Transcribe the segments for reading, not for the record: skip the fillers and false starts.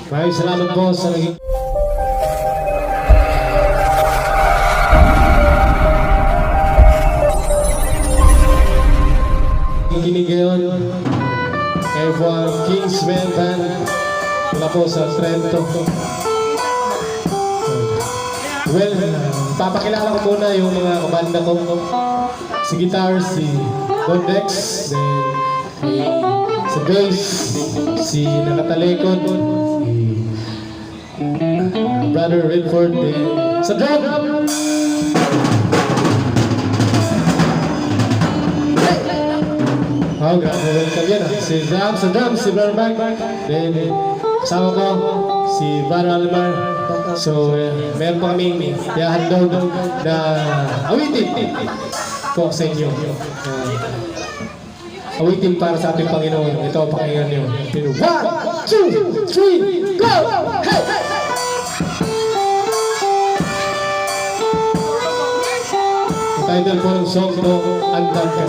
Maraming salamat po sa naging... Kikinig ngayon kay Juan Kingsman Band mula po sa Trento. Well, papakilala ko muna yung mga kabanda ko. Si guitar, si Condex, then sa bass, si nakatalikod, Brother Redford, sa drum! Oh, grabe, welcome yan. Si Zam, sa drum, si Brother Bang. Then, kasama ko, si Brother Almar. So, meron pa kaming handog na awitin po sa inyo. Awitin para sa ating Panginoon. Ito ang pakinggan nyo. 1, 2, 3, go! Hey! Ang title po ng song ito, Andam Ka.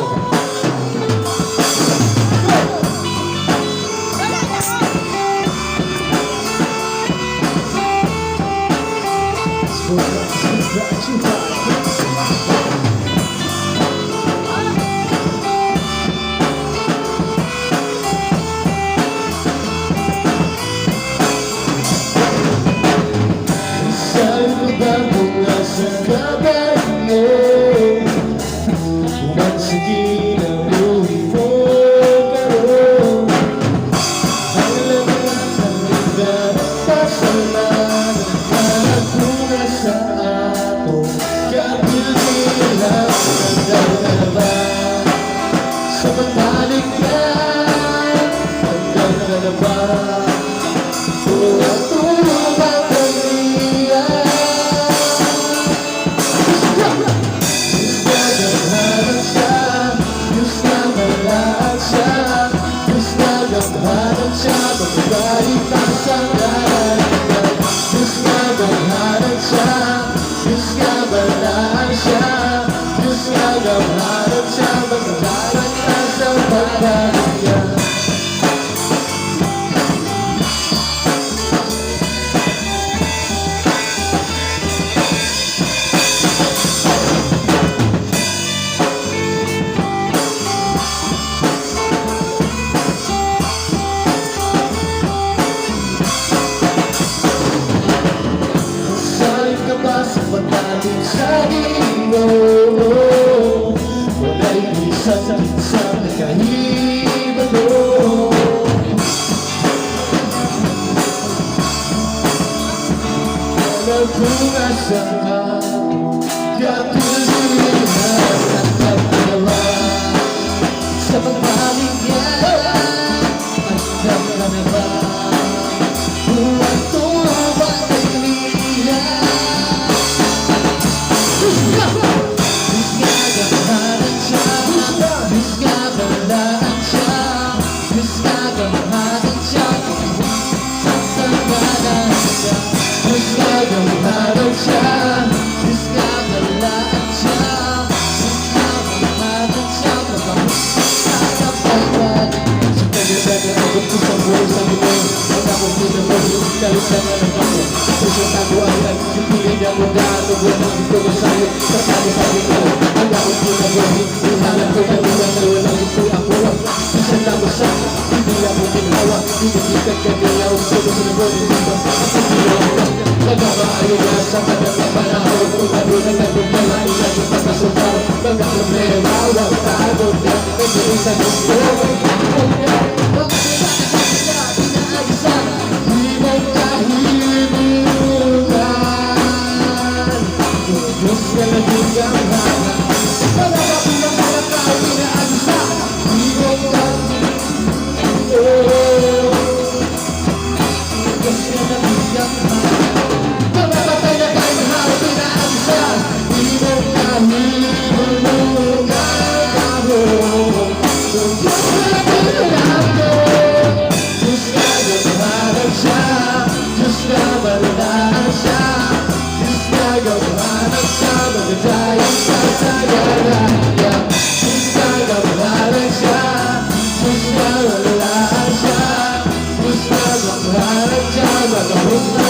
nagabot na